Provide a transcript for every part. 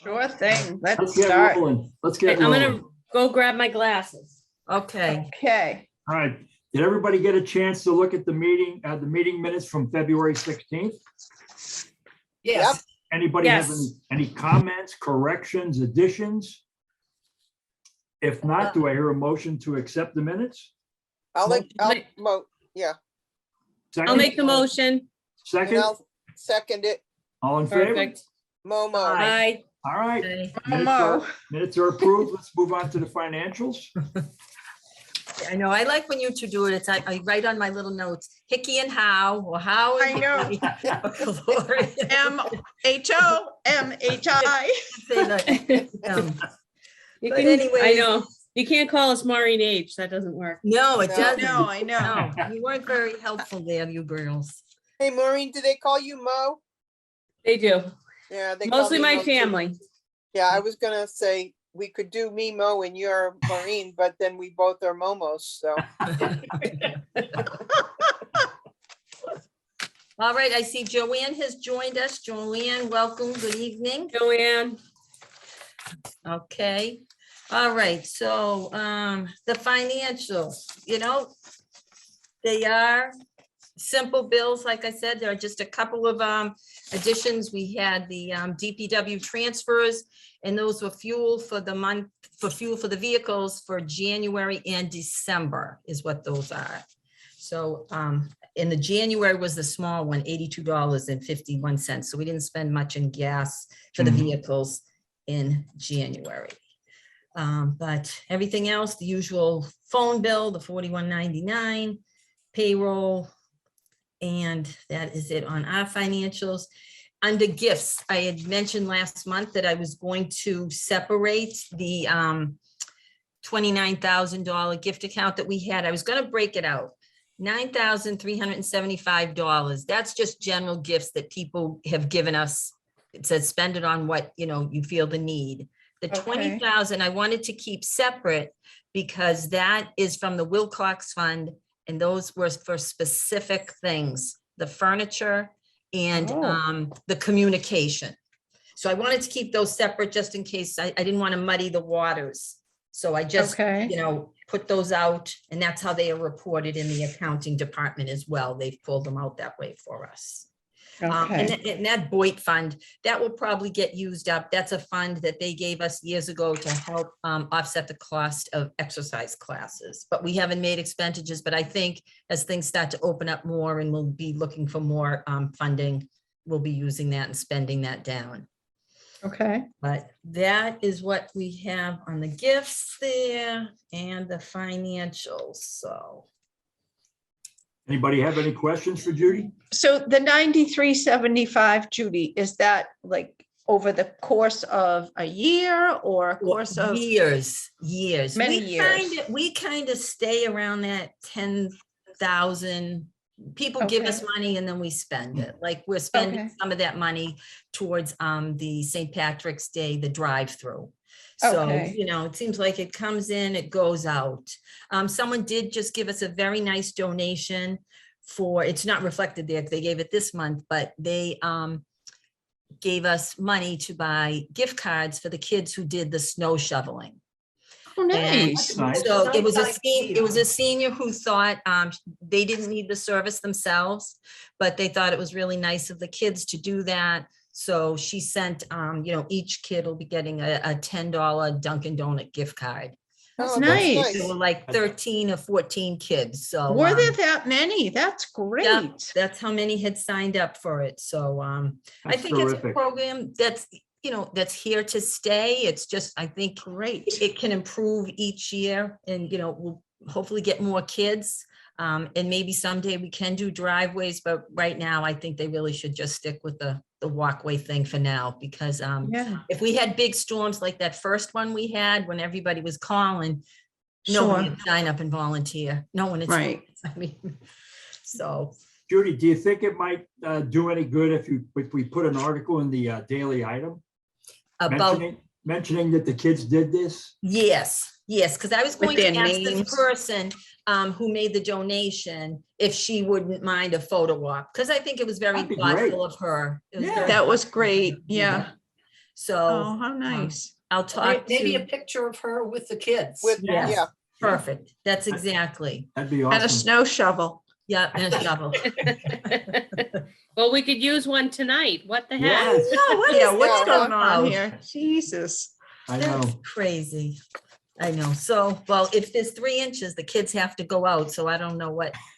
Sure thing. Let's Let's get start. rolling. Let's Okay, get I'm rolling. gonna go grab my glasses. Okay, Okay. All right. Did everybody get a chance to look at the meeting minutes from February 16th? yes, Anybody have Yes. any comments, corrections, additions? If not, do I hear a motion to accept the minutes? I'll I'll Second, make the motion. and second, I'll second it. all in favor? Perfect. Momo. Bye. All right. okay. Minutes are approved. Let's move on to the financials. I know, I like when you two do it, it's, I write on my little notes, Hickey and How, or How. I and know. Hickey, or Gloria. MHOMHI. Say that, You But can, I anyways- know. You can't call us Maureen H. That doesn't work. No, it No. doesn't. No, I know. No, you weren't very helpful there, you girls. Hey, Maureen, do they call you Mo? They do. Yeah, they call Mostly me my Mo too. family. Yeah, I was gonna say we could do me Mo and you're Maureen, but then we both are Momos, so. All right, I see Joanne has joined us. Joanne, welcome, good evening. Joanne, Okay, all right, so the financial, they are simple bills, like I said, there are just a couple of additions. We had the DPW transfers, and those were fuel for the month, for fuel for the vehicles for January and December is what those are. So in the January was the small one, $82.51. So we didn't spend much in gas for the Mhm. vehicles in January. But everything else, the usual phone bill, the $41.99, payroll, and that is it on our financials. Under gifts, I had mentioned last month that I was going to separate the $29,000 gift account that we had. I was going to break it out. $9,375. That's just general gifts that people have given us. It says spend it on what, you feel the need. The Okay. 20,000 I wanted to keep separate because that is from the Wilcox Fund, and those were for specific things, the furniture and Oh. the communication. So I wanted to keep those separate just in case I didn't want to muddy the waters. So I just, Okay. put those out, and that's how they are reported in the accounting department as well. They've pulled them out that way for us. And Okay. that Boyd fund, that will probably get used up. That's a fund that they gave us years ago to help offset the cost of exercise classes. But we haven't made expenditures, but I think as things start to open up more and we'll be looking for more funding, we'll be using that and spending that down. Okay. But that is what we have on the gifts there and the financials, so. Anybody have any questions for Judy? So the 9375, Judy, is that like over the course of a year or course of? Years. Many We years. We kind of stay around that 10,000. People give us Okay. money and then we spend it. Like we're spending Okay. some of that money towards the St. Patrick's Day, the drive-through. So, Okay. it seems like it comes in, it goes out. Someone did just give us a very nice donation for, it's not reflected there, they gave it this month, but they gave us money to buy gift cards for the kids who did the snow shoveling. Oh, nice. Nice. So it was a senior who thought they didn't need the service themselves, but they thought it was really nice of the kids to do that. So she sent, each kid will be getting a $10 Dunkin' Donut gift card. That's Oh, nice. There were like 13 or 14 kids, so. Were there that many? That's Yeah, great. that's how many had signed up for it. So I That's think it's a terrific. program that's, that's here to stay. It's just, I think Great. it can improve each year and, we'll hopefully get more kids. And maybe someday we can do driveways, but right now I think they really should just stick with the walkway thing for now, because Yeah. if we had big storms like that first one we had when everybody was calling, no one Sure. would sign up and volunteer. No one. Right. I mean, so. Judy, do you think it might do any good if we put an article in the daily item? About, Mentioning that the kids did this? yes, because I was With going to their ask names. this person who made the donation if she wouldn't mind a photo op, because I think it was very That'd be great. thoughtful of her. It was Yeah. very That was thoughtful of her great. to do Yeah. that. So Oh, how nice. I'll talk Maybe a to, picture of her with the kids. With, Yes. yeah, perfect. That's exactly. That'd be And a awesome. snow shovel. Yeah, and a shovel. Well, we could use one tonight. What the heck? Yes, No, what Yeah, is what's that going on about? here? Jesus. I That's know. crazy. I know. So, well, if there's 3 inches, the kids have to go out. So I don't know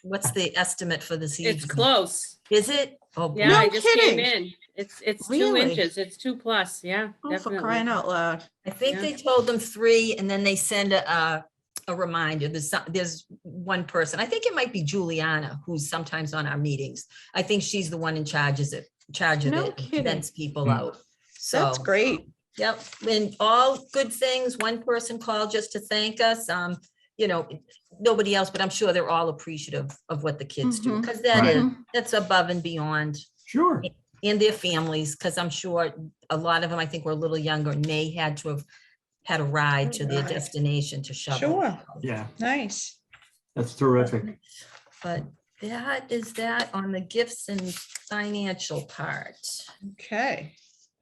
what's the estimate for this It's evening. close. Is it? Oh, Yeah, No I just came kidding. in. It's 2 Really? inches. It's 2+. Yeah, Oh, for crying definitely. out loud. I think Yeah. they told them 3 and then they send a reminder. There's one person, I think it might be Juliana, who's sometimes on our meetings. I think she's the one in charge of No it, kidding. sends people Hmm. out. So. That's great. Yep, and all good things. One person called just to thank us. You know, nobody else, but I'm sure they're all appreciative of what the kids do, Mhm. because that Right. is, that's above and beyond, Sure. and their families, because I'm sure a lot of them, I think, were a little younger and may had to have had a ride to their Right. destination to shovel. Sure. Yeah, Nice. that's terrific. But that is that on the gifts and financial part. Okay.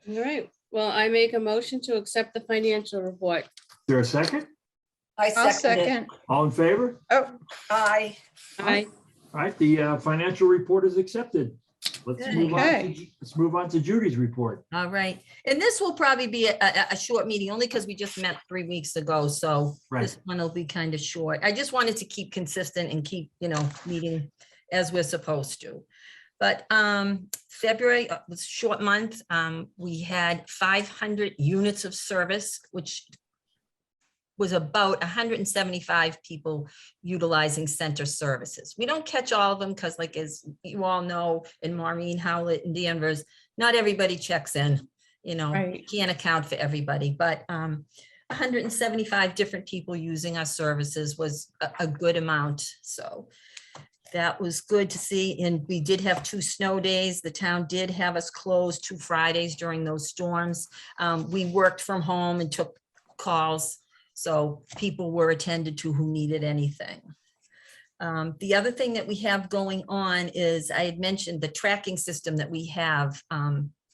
All right. Well, I make a motion to accept the financial report. Is there a second? I I'll second it. second. All in favor? Oh, Aye. Aye. All right, the financial report is accepted. Let's move on. Okay. Let's move on to Judy's report. All right, and this will probably be a short meeting, only because we just met 3 weeks ago, so Right. this one will be kind of short. I just wanted to keep consistent and keep, meeting as we're supposed to. But February was a short month. We had 500 units of service, which was about 175 people utilizing center services. We don't catch all of them because, like, as you all know, in Maureen, Howlett, and Danvers, not everybody checks in. Right. Can't account for everybody, but 175 different people using our services was a good amount. So that was good to see. And we did have 2 snow days. The town did have us closed 2 Fridays during those storms. We worked from home and took calls. So people were attended to who needed anything. The other thing that we have going on is, I had mentioned the tracking system that we have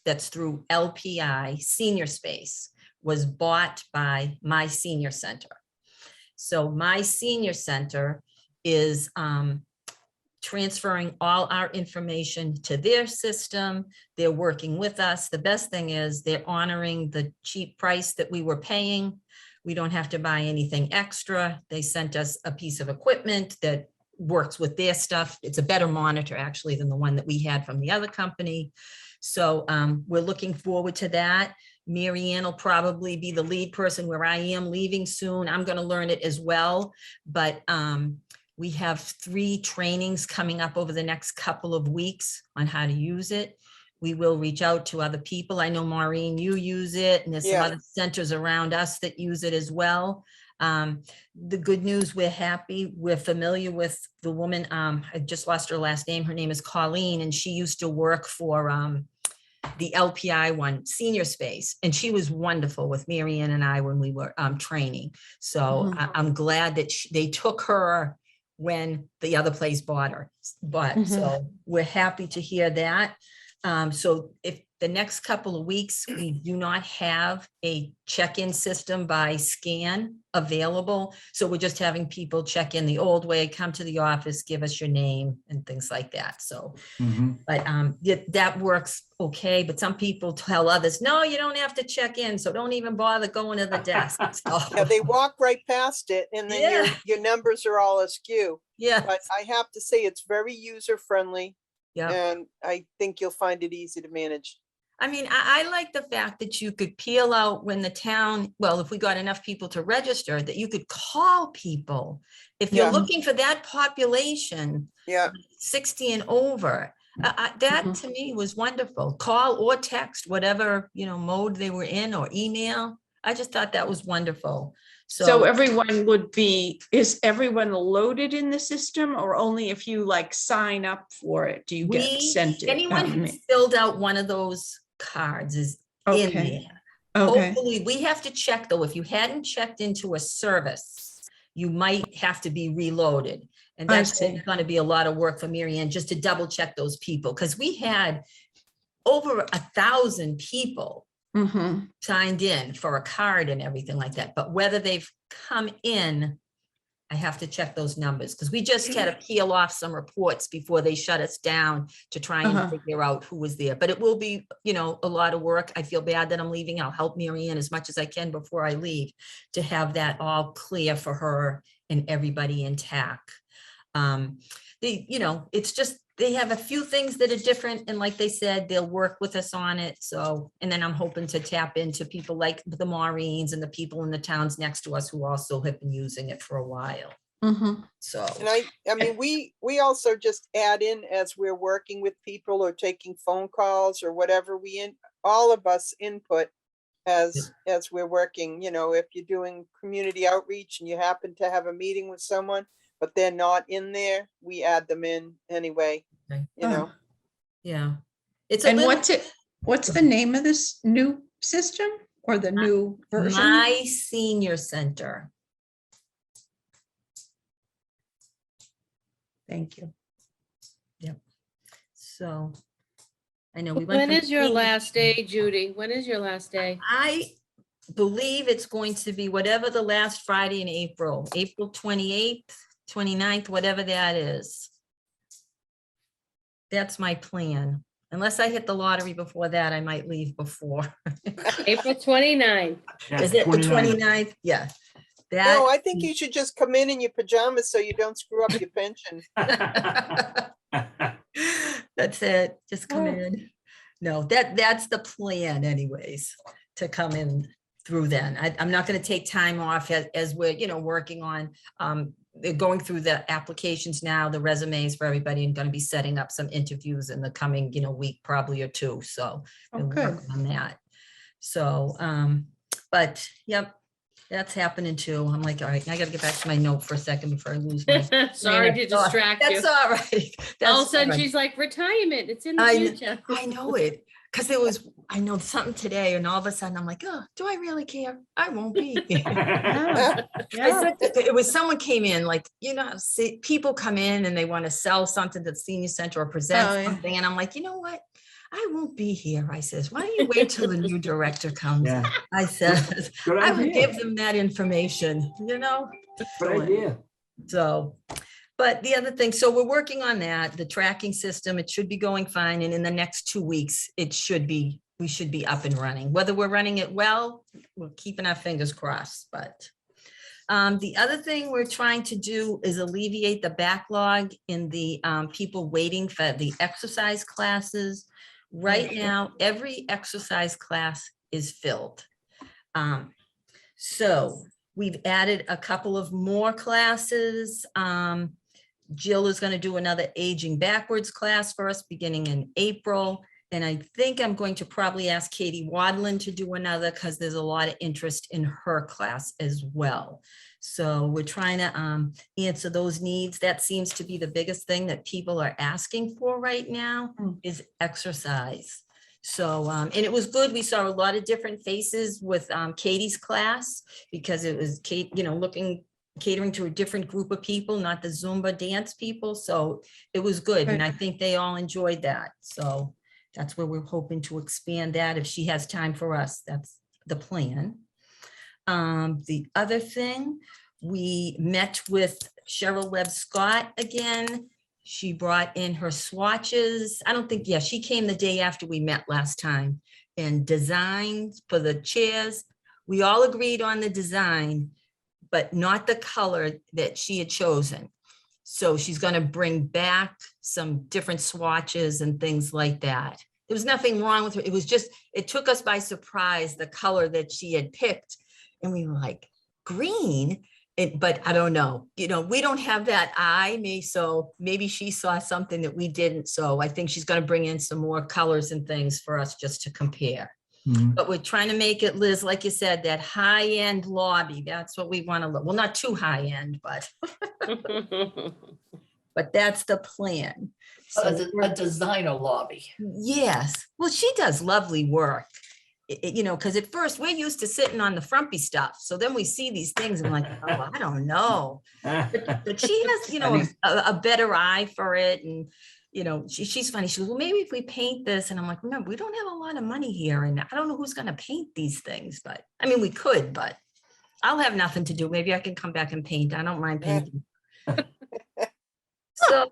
that's through LPI Senior Space was bought by My Senior Center. So My Senior Center is transferring all our information to their system. They're working with us. The best thing is they're honoring the cheap price that we were paying. We don't have to buy anything extra. They sent us a piece of equipment that works with their stuff. It's a better monitor actually than the one that we had from the other company. So we're looking forward to that. Mary Ann will probably be the lead person where I am leaving soon. I'm going to learn it as well. But we have 3 trainings coming up over the next couple of weeks on how to use it. We will reach out to other people. I know, Maureen, you use it, and there's some Yeah. other centers around us that use it as well. The good news, we're happy. We're familiar with the woman. I just lost her last name. Her name is Colleen, and she used to work for the LPI one, Senior Space, and she was wonderful with Mary Ann and I when we were training. So Mhm. I'm glad that they took her when the other place bought her. But Mhm. so we're happy to hear that. So if the next couple of weeks, we do not have a check-in system by scan available. So we're just having people check in the old way, come to the office, give us your name and things like that. So, Mhm. but that works okay. But some people tell others, no, you don't have to check in. So don't even bother going to the desk. So, yeah, they walk right past it and then Yeah. your numbers are all askew. yeah, But I have to say, it's very user friendly yeah. and I think you'll find it easy to manage. I mean, I like the fact that you could peel out when the town, well, if we got enough people to register, that you could call people. If you're Yeah. looking for that population, Yeah, 60 and over, that to me was wonderful. Call or text, whatever, mode they were in, or email. I just thought that was wonderful. So everyone is everyone loaded in the system, or only if you like sign up for it, do you get sent it? Anyone who filled out one of those cards is in Okay. there. Okay. Hopefully, we have to check though, if you hadn't checked into a service, you might have to be reloaded. And I that's see. going to be a lot of work for Mary Ann just to double check those people, because we had over 1,000 people Mhm. signed in for a card and everything like that. But whether they've come in, I have to check those numbers because we just had to peel off some reports before they shut us down to try and Uh-huh. figure out who was there. But it will be, a lot of work. I feel bad that I'm leaving. I'll help Mary Ann as much as I can before I leave to have that all clear for her and everybody intact. It's just, they have a few things that are different, and like they said, they'll work with us on it. So, and then I'm hoping to tap into people like the Maureens and the people in the towns next to us who also have been using it for a while. Mhm. So, And I mean, we also just add in as we're working with people or taking phone calls or whatever, all of us input as we're working, if you're doing community outreach and you happen to have a meeting with someone, but they're not in there, we add them in anyway, Okay. you know. it's a And little, what's the name of this new system or the new version? My Senior Center. Thank you. So I know we went. When from is your senior- last day, Judy? When is your last day? I believe it's going to be whatever the last Friday in April, April 28th, 29th, whatever that is. That's my plan. Unless I hit the lottery before that, I might leave before. April 29th. Yeah, Is it the 29. 29th? Yeah. No, I think you should just come in your pajamas so you don't screw up your pension. That's it. Just come Oh. in. No, that's the plan anyways, to come in through then. I'm not going to take time off as we're, working on, they're going through the applications now, the resumes for everybody, and going to be setting up some interviews in the coming, week probably or two. So we'll Okay. work on that. So, but yep, that's happening too. I'm like, all right, I got to get back to my note for a second before I lose my. Sorry train to of thought. distract you. That's all right. That's All of a sudden, all right. she's like, retirement, it's in the I kn- future. I know it, because I know something today, and all of a sudden I'm like, oh, do I really care? I won't be. Yeah. I Yeah. said, it was someone came in, like, see, people come in and they want to sell something to the senior center or present Oh, yeah. something, and I'm like, you know what? I won't be here. I says, why don't you wait till the new director comes? Yeah, I said, good I would idea. give them that information, Good idea. So, but the other thing, so we're working on that, the tracking system, it should be going fine. And in the next 2 weeks, we should be up and running. Whether we're running it well, we're keeping our fingers crossed, but. The other thing we're trying to do is alleviate the backlog in the people waiting for the exercise classes. Right now, every exercise class is filled. So we've added a couple of more classes. Jill is going to do another aging backwards class for us beginning in April. And I think I'm going to probably ask Katie Wadlin to do another because there's a lot of interest in her class as well. So we're trying to answer those needs. That seems to be the biggest thing that people are asking for right now is exercise. So, and it was good. We saw a lot of different faces with Katie's class because it was Kate, catering to a different group of people, not the Zumba dance people. So it was good. And I think they all enjoyed that. So that's where we're hoping to expand that. If she has time for us, that's the plan. The other thing, we met with Cheryl Webb Scott again. She brought in her swatches. She came the day after we met last time, and designs for the chairs. We all agreed on the design, but not the color that she had chosen. So she's going to bring back some different swatches and things like that. There was nothing wrong with her. It was just, it took us by surprise, the color that she had picked. And we were like, green? But I don't know, we don't have that eye, so maybe she saw something that we didn't. So I think she's going to bring in some more colors and things for us just to compare. Mhm. But we're trying to make it, Liz, like you said, that high-end lobby. That's what we want to look. Well, not too high-end, but that's the plan. So A designer lobby. yes, well, she does lovely work. Because at first we're used to sitting on the frumpy stuff. So then we see these things and like, oh, I don't know. But she has, a better eye for it. And you know, she's funny. She goes, well, maybe if we paint this, and I'm like, remember, we don't have a lot of money here, and I don't know who's gonna paint these things, but I mean, we could, but I'll have nothing to do. Maybe I can come back and paint. I don't mind painting. So,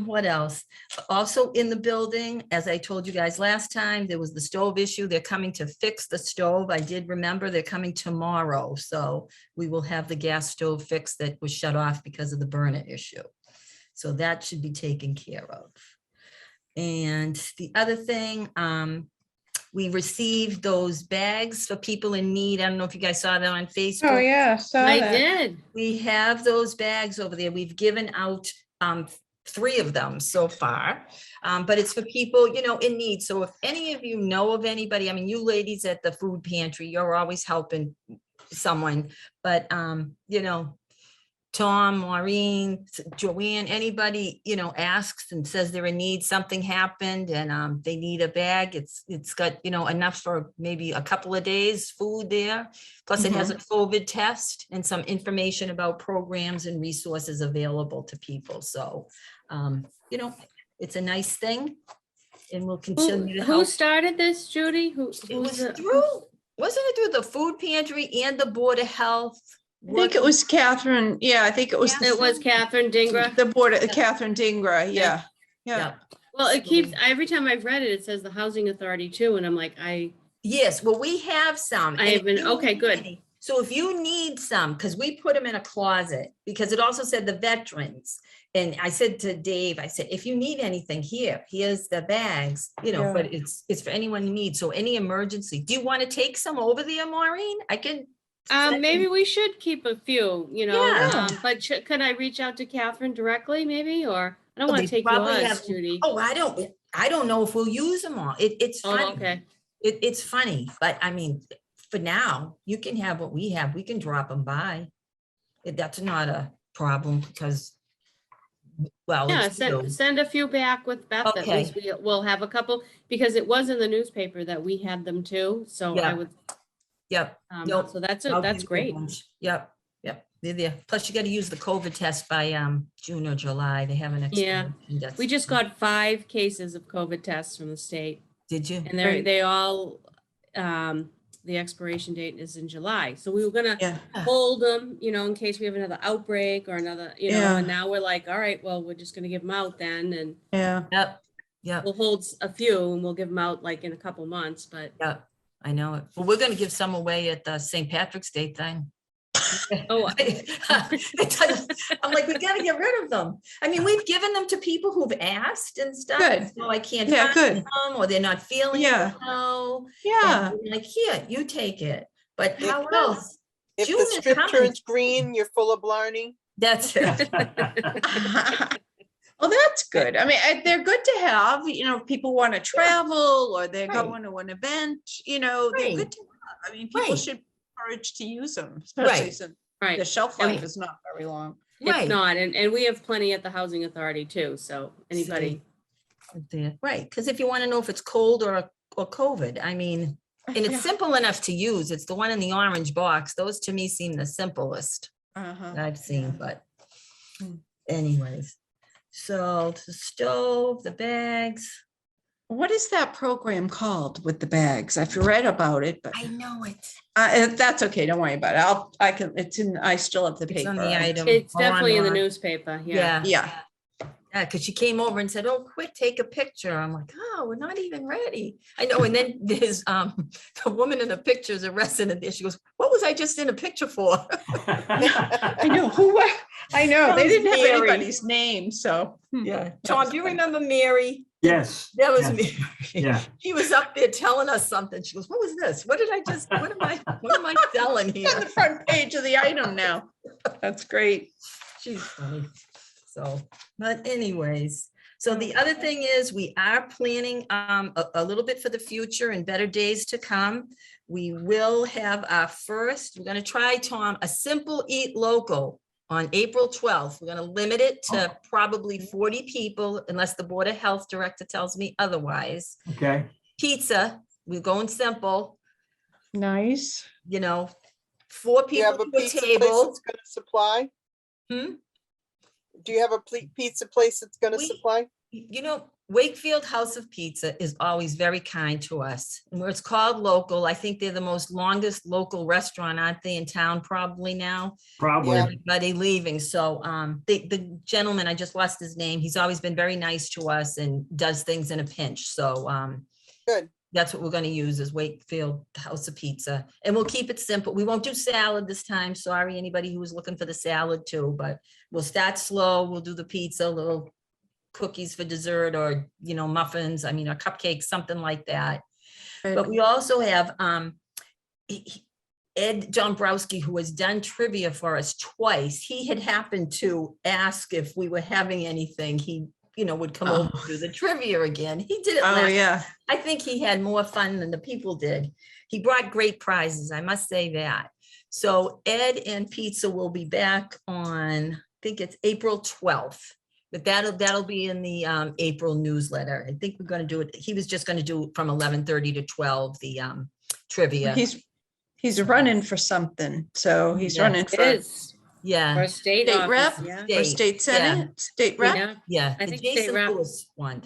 what else? Also in the building, as I told you guys last time, there was the stove issue. They're coming to fix the stove. I did remember they're coming tomorrow. So we will have the gas stove fixed that was shut off because of the burner issue. So that should be taken care of. And the other thing, we received those bags for people in need. I don't know if you guys saw that on Facebook. Oh, yeah, saw I that. did. We have those bags over there. We've given out 3 of them so far, but it's for people, you know, in need. So if any of you know of anybody, I mean, you ladies at the food pantry, you're always helping someone, but you know, Tom, Maureen, Joanne, anybody, you know, asks and says they're in need, something happened and they need a bag. It's got, you know, enough for maybe a couple of days food there. Plus it has a COVID test and some information about programs and resources available to people. So, you know, it's a nice thing and we'll continue to Who help. started this, Judy? It was through, wasn't it through the food pantry and the Board of Health? I think it was Catherine. Yeah, I think it was. It was Catherine Dingra. The board, Catherine Dingra. Yeah. Yeah. Yep. Well, it keeps, every time I've read it, it says the Housing Authority too, and I'm like, Yes, well, we have some. I and have if been- you okay, need good. any- So if you need some, because we put them in a closet, because it also said the veterans. And I said to Dave, I said, if you need anything here, here's the bags, you know, Yeah. but it's for anyone you need. So any emergency. Do you want to take some over there, Maureen? I can. maybe we should keep a few, you know, Yeah. but could I reach out to Catherine directly maybe, or I don't Oh, want they to take probably yours, have- Judy. Oh, I don't know if we'll use them all. It's Oh, funny. okay. It's funny, but I mean, for now, you can have what we have. We can drop them by. That's not a problem because, well, Yeah, it's you. send a few back with Beth. At Okay. least we'll have a couple, because it was in the newspaper that we had them too. So I Yeah. would, Yep. Nope. so that's I'll it. That's give you a great. bunch. Yep, yep. They're there. Plus you got to use the COVID test by June or July. They have an Yeah. expiration date. We just got 5 cases of COVID tests from the state, Did you? and Great. they all, the expiration date is in July. So we were gonna Yeah. hold them, you know, in case we have another outbreak or another, you know, Yeah. and now we're like, all right, well, we're just gonna give them out then, and Yeah. Yep, yep, we'll hold a few and we'll give them out like in a couple months, but yep. I know it. Well, we're gonna give some away at the St. Patrick's Day thing. oh, I'm like, we gotta get rid of them. I mean, we've given them to people who've asked and stuff. Good. So I can't Yeah, find good. them, or they're not feeling Yeah. well. Yeah. And Like, here, you take it. But Yeah. how else? If June the is strip coming. turns green, you're full of blarney. That's it. Well, that's good. I mean, they're good to have, you know, if people want to travel or they're Right. going to an event, you know, they're Right. good to have. I mean, people Right. should be encouraged to use them, especially Right. since right. the shelf And life is not very long. It's Right. not, and we have plenty at the Housing Authority too, so anybody. There. Right, because if you want to know if it's cold or COVID, I mean, and it's Yeah. simple enough to use. It's the one in the orange box. Those to me seem the simplest Uh-huh. that I've seen, but Hmm. anyways. So the stove, the bags. What is that program called with the bags? I've read about it, but I know it. that's okay. Don't worry about it. I still have the It's paper. on the item. It's or on definitely in the our- newspaper, yeah. Yeah. Yeah. Yeah, because she came over and said, oh, quick, take a picture. I'm like, oh, we're not even ready. I know. And then there's the woman in the picture is a resident there. She goes, what was I just in a picture for? I know who, I know, That they was didn't have Mary. anybody's name, so. Yeah. Tom, do you remember Mary? Yes. That was yes, Mary. Yeah. She was up there telling us something. She goes, what was this? What am I selling On here? the front page of the item now. That's great. She's funny. So, but anyways, so the other thing is we are planning a little bit for the future and better days to come. We will have our first, we're gonna try, Tom, a simple eat local on April 12th. We're gonna limit it to probably 40 people unless the Board of Health Director tells me otherwise. Okay. Pizza, we're going simple, Nice. you know, 4 Do you have people a to a pizza place table. that's gonna supply? Hmm? Do you have a pizza place that's gonna We- supply? You know, Wakefield House of Pizza is always very kind to us. And where it's called local, I think they're the most longest local restaurant, aren't they, in town probably now? Probably. Yeah. Everybody leaving. So the gentleman, I just lost his name. He's always been very nice to us and does things in a pinch. So Good. that's what we're going to use is Wakefield House of Pizza. And we'll keep it simple. We won't do salad this time. Sorry, anybody who was looking for the salad too, but we'll start slow. We'll do the pizza, little cookies for dessert or, muffins, or cupcakes, something like that. But we also have Ed Dombrowski, who has done trivia for us twice. He had happened to ask if we were having anything. He, would come over to do the trivia again. He did it Oh, last. yeah. I think he had more fun than the people did. He brought great prizes, I must say that. So Ed and Pizza will be back on, I think it's April 12th. But that'll be in the April newsletter. I think we're going to do it. He was just going to do from 11:30 to 12, the trivia. He's running for something. So he's Yes, running It for is Yeah, for state State rep? office, yeah. for state senate, state rep. Yeah, yeah. I the think state Jason rep. Lewis one.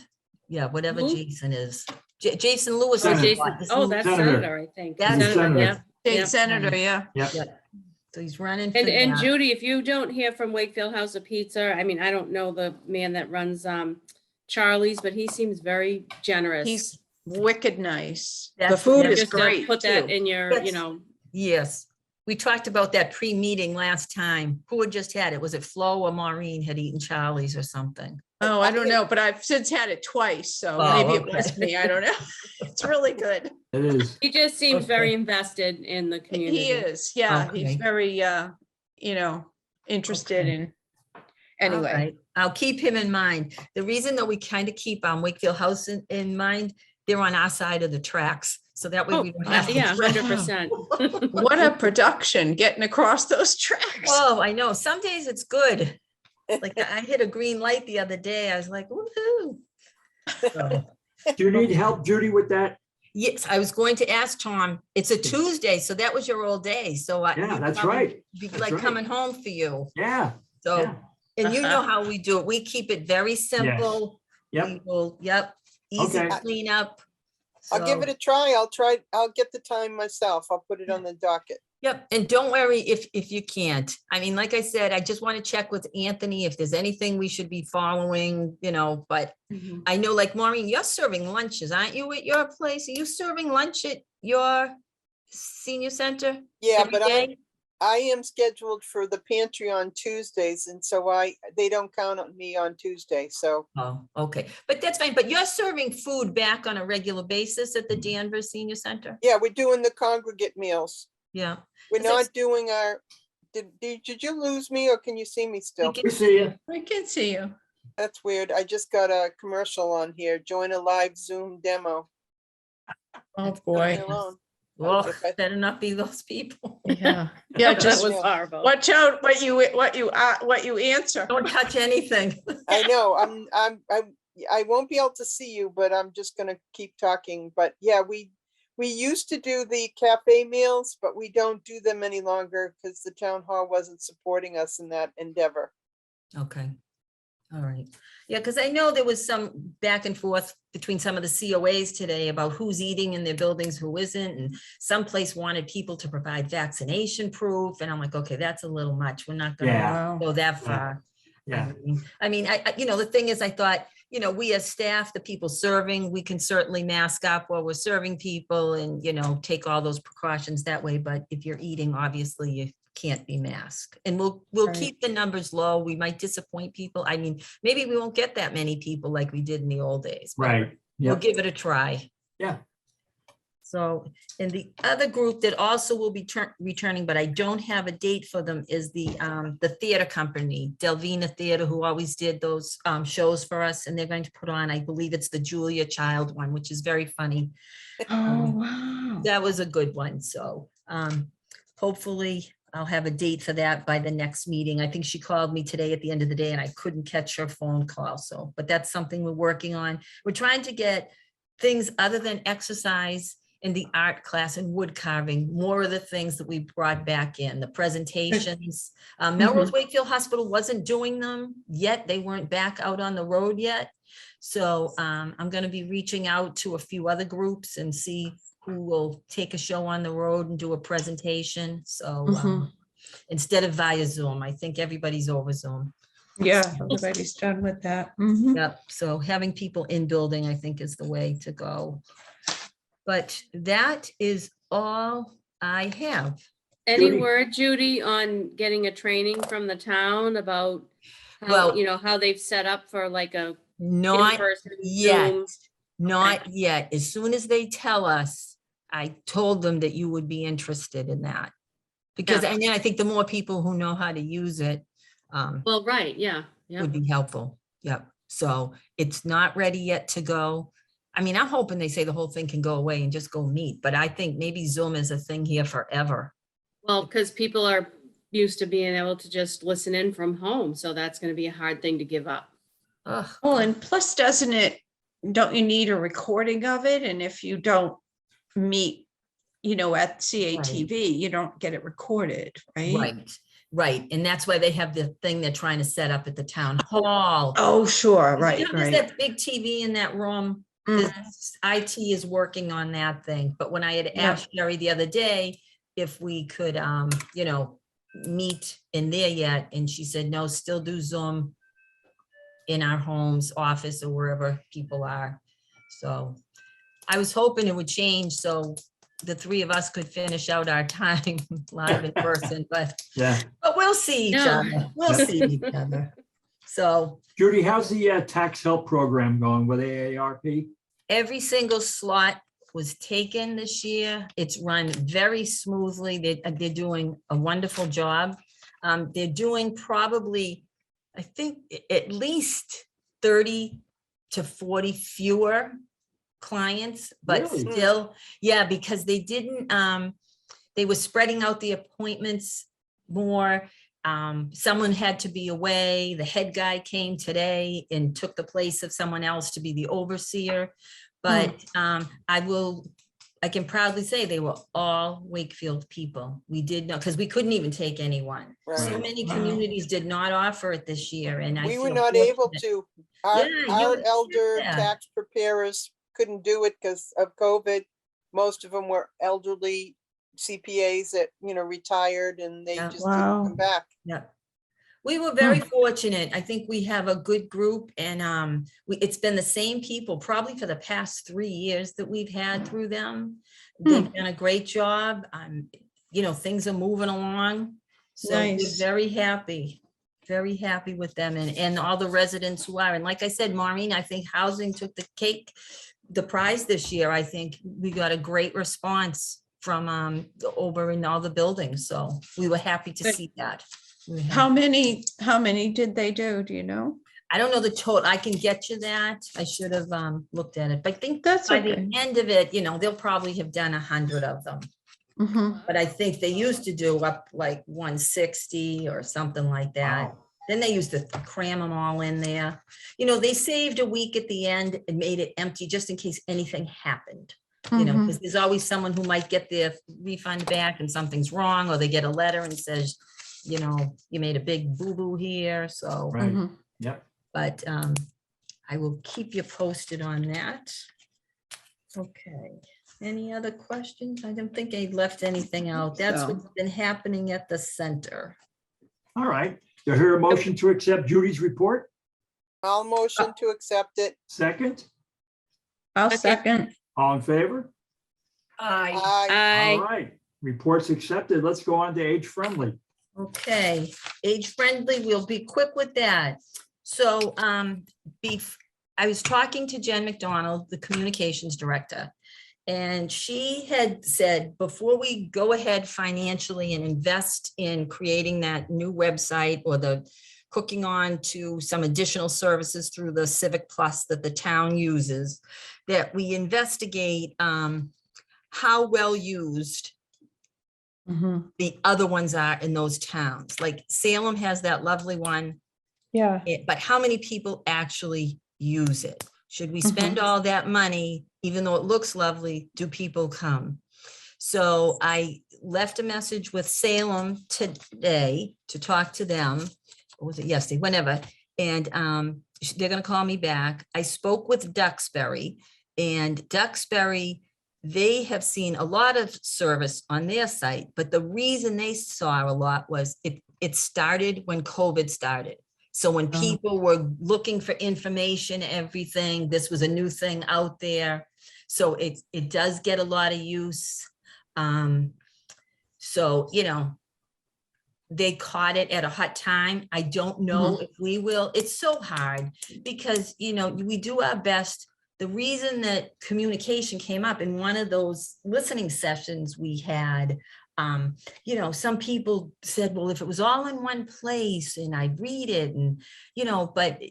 Yeah, whatever Who? Jason is. Jason Lewis. Oh, is Senator. Jason, what, this oh, new- that's Senator. senator, I think. That's He's senator. Yeah, State yeah. senator, yeah. Yep. Yeah. So he's running for And that. Judy, if you don't hear from Wakefield House of Pizza, I don't know the man that runs Charlie's, but he seems very generous. He's wicked nice. The That's- food that's is Just to great put that too. in your, That's- Yes. We talked about that pre-meeting last time. Who had just had it? Was it Flo or Maureen had eaten Charlie's or something? Oh, I don't know, but I've since had it twice, so Oh, maybe it was okay. me. I don't know. It's really good. It is. he just seems very Okay. invested in the community. He is, yeah. He's Okay. very, interested Okay. in, All anyway. right, I'll keep him in mind. The reason that we kind of keep Wakefield House in mind, they're on our side of the tracks. So that way Oh, we don't have to. yeah, drive. 100%. What a production, getting across those tracks. Oh, I know. Some days it's good. Like I hit a green light the other day. I was like, woohoo. So, Do you need help, Judy, with that? yes, I was going to ask Tom. It's a Tuesday, so that was your old day. So Yeah, you that's probably right. Be That's like right. coming home for you. Yeah. So, Yeah. and you know how we do it. We keep it very simple. Yep. We will, yep, easy Okay. clean up. I'll give So- it a try. I'll get the time myself. I'll put it on the docket. Yep, and don't worry if you can't. Like I said, I just want to check with Anthony if there's anything we should be following, but Mhm. I know like Maureen, you're serving lunches, aren't you, at your place? Are you serving lunch at your senior center? Yeah, every but day? I am scheduled for the pantry on Tuesdays, and so they don't count on me on Tuesday, so. Oh, okay, but that's fine. But you're serving food back on a regular basis at the Danvers Senior Center? Yeah, we're doing the congregate meals. Yeah. We're Is it- not doing our, did you lose me or can you see me still? can- We see you. I can see you. That's weird. I just got a commercial on here. Join a live Zoom demo. Oh, Leave boy. me alone. Well, Okay. better not be those people. Yeah. Yeah, That just was Yeah. horrible. watch out what you answer. Don't touch anything. I know, I won't be able to see you, but I'm just gonna keep talking. But yeah, we used to do the cafe meals, but we don't do them any longer because the town hall wasn't supporting us in that endeavor. Okay. All right. Yeah, because I know there was some back and forth between some of the COAs today about who's eating in their buildings, who isn't. And some place wanted people to provide vaccination proof. And I'm like, okay, that's a little much. We're not gonna Yeah. Wow. go that far. Yeah. The thing is, I thought, we as staff, the people serving, we can certainly mask up while we're serving people and, take all those precautions that way. But if you're eating, obviously you can't be masked. And we'll Right. keep the numbers low. We might disappoint people. Maybe we won't get that many people like we did in the old days. but Right. We'll Yep. give it a try. Yeah. So, and the other group that also will be returning, but I don't have a date for them, is the theater company, Delvina Theater, who always did those shows for us. And they're going to put on, I believe it's the Julia Child one, which is very funny. Oh, wow. That was a good one. So hopefully I'll have a date for that by the next meeting. I think she called me today at the end of the day and I couldn't catch her phone call. So, but that's something we're working on. We're trying to get things other than exercise and the art class and wood carving, more of the things that we brought back in, the presentations. Melrose Wakefield Hospital wasn't doing them yet. They weren't back out on the road yet. So I'm going to be reaching out to a few other groups and see who will take a show on the road and do a presentation. So Mhm. instead of via Zoom, I think everybody's over Zoom. Yeah, everybody's done with that. Mhm. Yep, so having people in building, I think, is the way to go. But that is all I have. Any Judy? word, Judy, on getting a training from the town about how, Well- you know, how they've set up for like a Not in-person yet, Zoom? not yet. As soon as they tell us, I told them that you would be interested in that. Because, Yeah. and then I think the more people who know how to use it Well, right, yeah, yeah. would be helpful. Yep. So it's not ready yet to go. I mean, I'm hoping they say the whole thing can go away and just go meet, but I think maybe Zoom is a thing here forever. Well, because people are used to being able to just listen in from home, so that's gonna be a hard thing to give up. Ugh. Well, and plus, don't you need a recording of it? And if you don't meet, at CATV, you don't get it recorded, right? Right, right. And that's why they have the thing they're trying to set up at the town hall. Oh, sure, You right, know, there's right. that big TV in that room. Mm. This IT is working on that thing, but when I had Yeah. asked Sherry the other day if we could, meet in there yet, and she said, no, still do Zoom in our homes, office, or wherever people are. So I was hoping it would change so the three of us could finish out our time live in person, but Yeah. we'll see each No. other. We'll Yeah. see each other. So Judy, how's the tax help program going with AARP? every single slot was taken this year. It's run very smoothly. They're doing a wonderful job. They're doing probably, I think, at least 30 to 40 fewer clients, but Really? still, yeah, because they didn't, they were spreading out the appointments more. Someone had to be away. The head guy came today and took the place of someone else to be the overseer. But I can proudly say they were all Wakefield people. We did not, because we couldn't even take anyone. So Right. many Wow. communities did not offer it this year, and I We were feel not able fortunate. to. Yeah, you Our had elder said that. tax preparers couldn't do it because of COVID. Most of them were elderly CPAs that, retired and they Yeah. just didn't Wow. come back. Yeah. We were very fortunate. I think we have a good group, and it's been the same people probably for the past 3 years that we've had through them. They've done a great job. Things are moving along. So we're Nice. very happy with them and all the residents who are. And like I said, Maureen, I think housing took the prize this year. I think we got a great response from over in all the buildings. So we were happy to Good. see that. How many did they do? Do you know? I don't know the total. I can get you that. I should have looked at it, but I think That's by okay. the end of it, they'll probably have done 100 of them. Mhm. But I think they used to do up like 160 or something like that. Wow. Then they used to cram them all in there. They saved a week at the end and made it empty just in case anything happened. Mhm. Because there's always someone who might get their refund back and something's wrong, or they get a letter and says, you made a big boo-boo here. So, Right. Mhm. Yep. but I will keep you posted on that. Okay, any other questions? I don't think I left anything out. That's So- what's been happening at the center. All right. Do I hear a motion to accept Judy's report? I'll motion to accept it. Second, I'll Okay. second. all in favor? I, Aye. All right. Reports accepted. Let's go on to age friendly. Okay, age friendly, we'll be quick with that. So I was talking to Jen McDonald, the communications director, and she had said, before we go ahead financially and invest in creating that new website or the hooking on to some additional services through the Civic Plus that the town uses, that we investigate how well used Mhm. the other ones are in those towns. Like Salem has that lovely one, Yeah. but how many people actually use it? Should we spend all that money, even though it looks lovely, do people come? So I left a message with Salem today to talk to them. Or was it yesterday? Whenever. And they're gonna call me back. I spoke with Duxbury, and Duxbury, they have seen a lot of service on their site, but the reason they saw a lot was it started when COVID started. So when people were looking for information, everything, this was a new thing out there. So it does get a lot of use. So, you know, they caught it at a hot time. I don't know if we will. It's so hard because, you know, we do our best. The reason that communication came up in one of those listening sessions we had, you know, some people said, well, if it was all in one place and I'd read it and, you know, but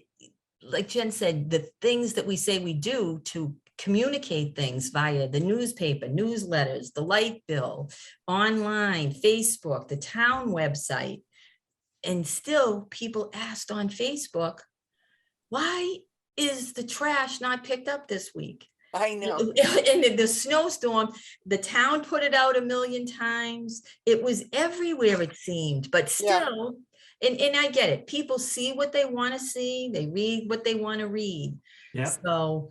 like Jen said, the things that we say we do to communicate things via the newspaper, newsletters, the light bill, online, Facebook, the town website. And still people asked on Facebook, why is the trash not picked up this week? I know. And the snowstorm, the town put it out 1,000,000 times. It was everywhere, it seemed, but still, and I get it. People see what they want to see. They read what they want to read. Yeah. So,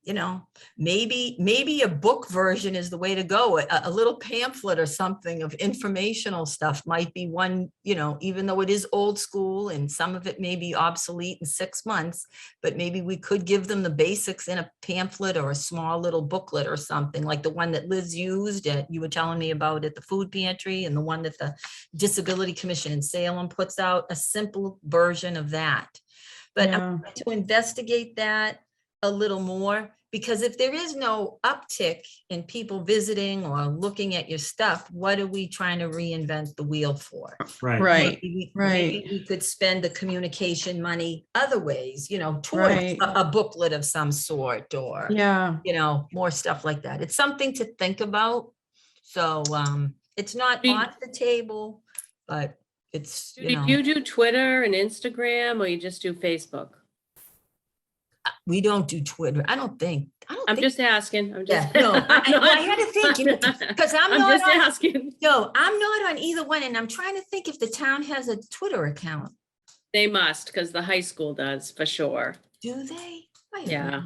you know, maybe a book version is the way to go. A little pamphlet or something of informational stuff might be one, you know, even though it is old school and some of it may be obsolete in 6 months, but maybe we could give them the basics in a pamphlet or a small little booklet or something like the one that Liz used, you were telling me about at the food pantry, and the one that the Disability Commission in Salem puts out, a simple version of that. But I'm going to investigate that a little more, because if there is no uptick in people visiting or looking at your stuff, what are we trying to reinvent the wheel for? Right, Maybe we could spend the communication money other ways, you know, towards a booklet of some sort, or, you know, more stuff like that. It's something to think about. So it's not off the table, but it's, you know. Do you do Twitter and Instagram, or you just do Facebook? We don't do Twitter. I don't think. I'm just asking. I'm just. Yeah, no, I had to think, because I'm not just on, asking. no, I'm not on either one, and I'm trying to think if the town has a Twitter account. They must, because the high school does for sure. Do they? Yeah.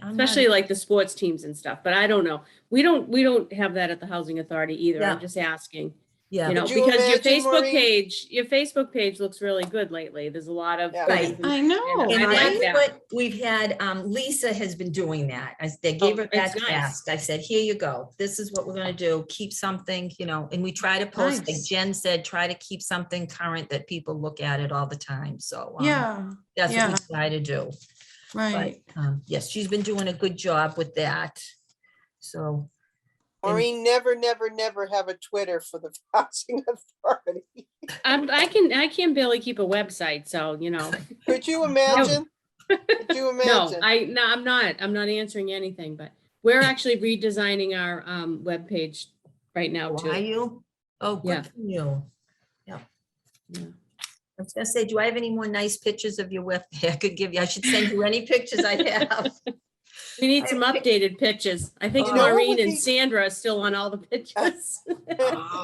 Especially like the sports teams and stuff, but I don't know. We don't have that at the Housing Authority either. Yeah. I'm just asking. Yeah. You know, Could you because imagine, Maureen? your Facebook page looks really good lately. There's a lot of. Yeah. things and- I know. and And I like that's that. what we've had, Lisa has been doing that. They gave her that it's nice. task. I said, here you go. This is what we're gonna do. Keep something, you know, and we try to post, like Nice. Jen said, try to keep something current that people look at it all the time. So that's what yeah. we try to do. Right. But yes, she's been doing a good job with that. So. Maureen, never have a Twitter for the Housing Authority. I can barely keep a website, so you know. Could you imagine? Could you No, imagine? I'm not answering anything, but we're actually redesigning our webpage right now Are too. you? Oh, Yeah. good for you. Yeah. Yeah. I was gonna say, do I have any more nice pictures of your web? I could give you, I should send you any pictures I have. We need some updated pictures. I think You know what Maureen would and be- Sandra are still on all the pictures.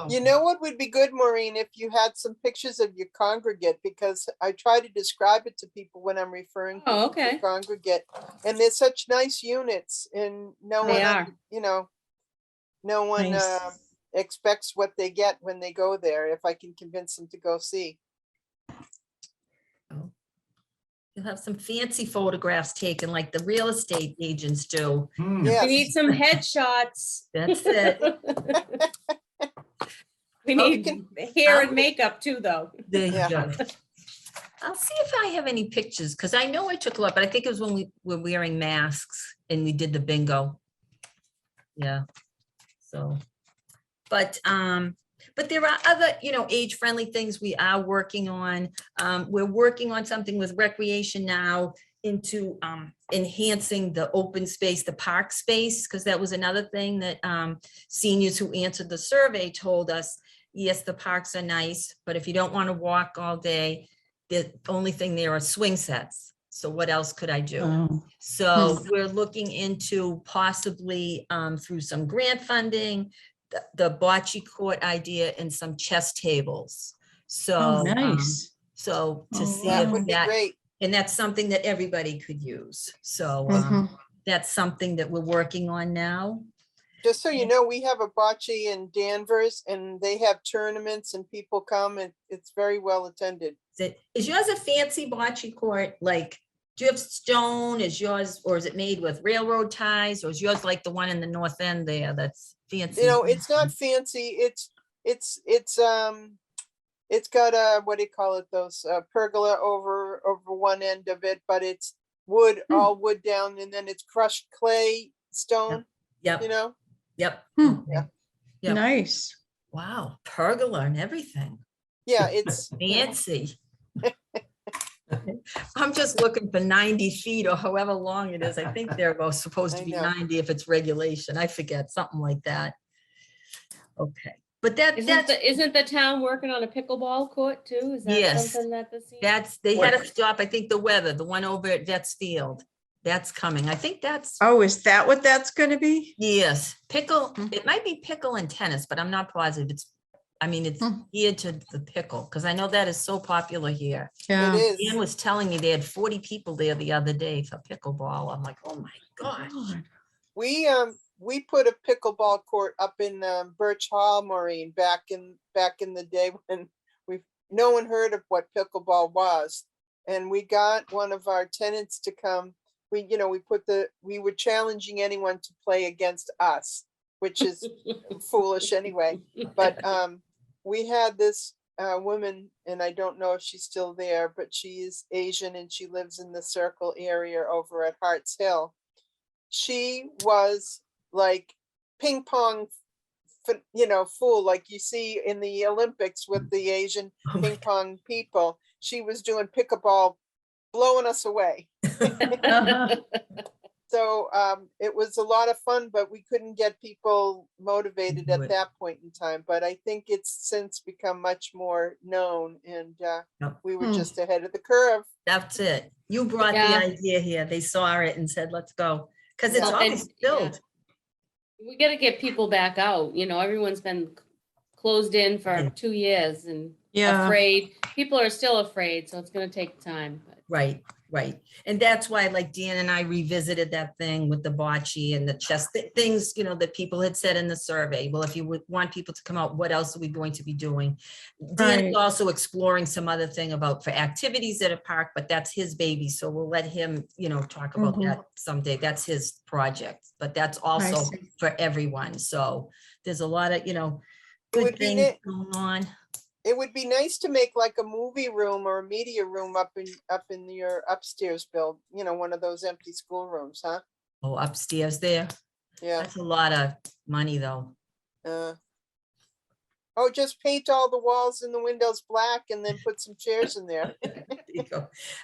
You know what would be good, Maureen, if you had some pictures of your congregate, because I try to describe it to people when I'm referring to Oh, the okay. congregate. And they're such nice units, and no They one, are. you know, no one Nice. expects what they get when they go there, if I can convince them to go see. You'll have some fancy photographs taken like the real estate agents do. Hmm. Yes. We need some headshots. That's it. We Oh, need hair and makeup too, though. There you Yeah. go. I'll see if I have any pictures, because I know I took a lot, but I think it was when we were wearing masks and we did the bingo. Yeah. So, but there are other, you know, age-friendly things we are working on. We're working on something with recreation now into enhancing the open space, the park space, because that was another thing that seniors who answered the survey told us. Yes, the parks are nice, but if you don't want to walk all day, the only thing there are swing sets. So what else could I do? Oh, So we're looking into possibly through some grant funding, the bocce court idea and some chess tables. So, oh, nice. so to Oh, see That if would be that, great. and that's something that everybody could use. So Mhm. that's something that we're working on now. Just so you know, we have a bocce in Danvers and they have tournaments and people come and it's very well attended. Is yours a fancy bocce court? Like, do you have stone? Is yours, or is it made with railroad ties? Or is yours like the one in the north end there that's fancy? You know, it's not fancy. It's got a, what do you call it? Those pergola over one end of it, but it's wood, all wood down, and then it's crushed clay stone, you Yep, know? yep. Hmm. Okay. Yep. Nice. Wow, pergola and everything. Yeah, it's Fancy. I'm just looking for 90 feet or however long it is. I think they're both supposed to I be know. 90 if it's regulation. I forget, something like that. Okay, but Isn't the town working on a pickleball court too? Is that Yes. something that the? they had to stop, I think the weather, the one over at Vets Field, that's coming. I think that's, Oh, is that what that's gonna be? yes, pickle, Mm. it might be pickle and tennis, but I'm not positive. It's it's Mm. geared to the pickle, because I know that is so popular here. it Yeah. is. Ian was telling me they had 40 people there the other day for pickleball. I'm like, oh my gosh. God. We put a pickleball court up in Birch Hall, Maureen, back in the day when no one heard of what pickleball was. And we got one of our tenants to come. We were challenging anyone to play against us, which is foolish anyway. But we had this woman, and I don't know if she's still there, but she is Asian and she lives in the Circle area over at Harts Hill. She was like ping pong, fool, like you see in the Olympics with the Asian Oh my ping pong people. She was doing pickleball, blowing us away. So it was a lot of fun, but we couldn't get people motivated Do at it. that point in time. But I think it's since become much more known, and Yep. we were Hmm. just ahead of the curve. That's it. You brought the Yeah. idea here. They saw it and said, let's go. Because it's Yeah. always And, yeah. filled. We gotta get people back out, everyone's been closed in for Yeah. 2 years and Yeah. afraid. People are still afraid, so it's gonna take time. but- Right, right. And that's why, like, Dan and I revisited that thing with the bocce and the chess, things, that people had said in the survey. Well, if you would want people to come out, what else are we going to be doing? Dan is Right. also exploring some other thing about for activities at a park, but that's his baby. So we'll let him, talk about Mhm. that someday. That's his project, but that's I also see. for everyone. So there's a lot of, would good be things neat. going on. It would be nice to make like a movie room or a media room up in your upstairs build, one of those empty schoolrooms, huh? Oh, upstairs there. Yeah. That's a lot of money, though. Oh, just paint all the walls and the windows black and then put some chairs in there.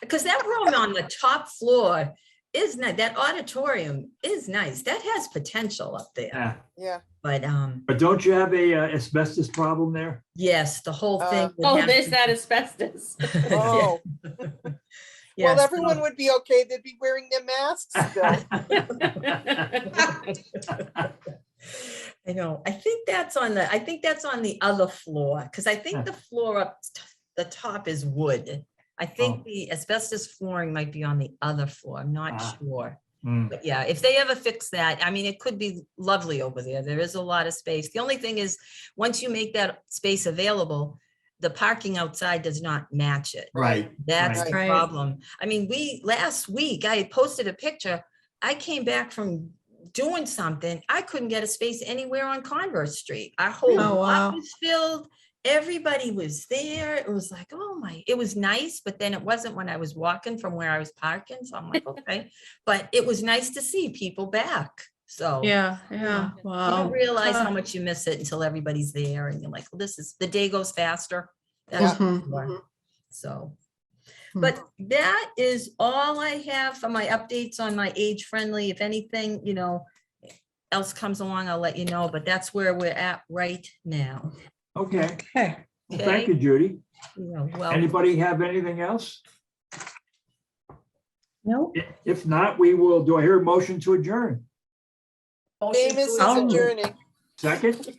Because that room on the top floor is nice. That auditorium is nice. That has potential up there. Yeah. Yeah. But But don't you have a asbestos problem there? yes, the whole thing. would Oh, have there's to- that asbestos. Oh, Yes, well, everyone would be okay. They'd be wearing their masks still. I know. I think that's on the other floor, because I think the floor up the top is wood. I think Oh. the asbestos flooring might be on the other floor. I'm not Ah. sure. Hmm. But yeah, if they ever fix that, it could be lovely over there. There is a lot of space. The only thing is, once you make that space available, the parking outside does not match it. Right. That's right. the Right. problem. Last week, I posted a picture. I came back from doing something. I couldn't get a space anywhere on Converse Street. Our whole Oh, lot wow. was filled. Everybody was there. It was like, it was nice, but then it wasn't when I was walking from where I was parking. So I'm like, okay. But it was nice to see people back. So Yeah, yeah, you wow. don't realize how Huh. much you miss it until everybody's there and you're like, well, the day goes faster. Yeah. That's for Mhm. sure. So, Hmm. but that is all I have for my updates on my age friendly. If anything, else comes along, I'll let you know, but that's where we're at right now. Okay. Okay. Well, thank Okay. you, Judy. Well, Anybody have anything else? No. If not, we will, do I hear a motion to adjourn? Motion Amos is to adjourn. adjourning. Second,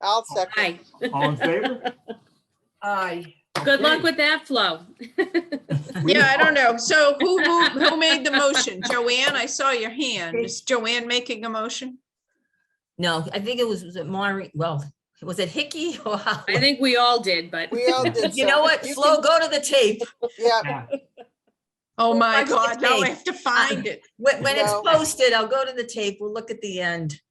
I'll second. Hi. all in favor? Aye. Good luck Okay. with that, Flo. Yeah, I don't know. So who made the motion? Joanne, I saw your hand. Is Joanne making a motion? No, I think was it Maureen? Well, was it Hickey or how? I think we all did, but We all did. You know so what? you Flo, can- go to the tape. Yeah, Yeah. Oh, Well, my watch the God, now I tape. have to find it. When it's No. posted, I'll go to the tape. We'll look at the end.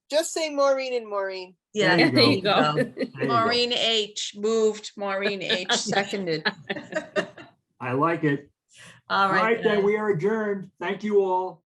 just say Maureen and Maureen. Yeah. There you there you go. There you go. Maureen H. moved, Maureen H. seconded. I like it. All All right, then right. we are adjourned. Thank you all.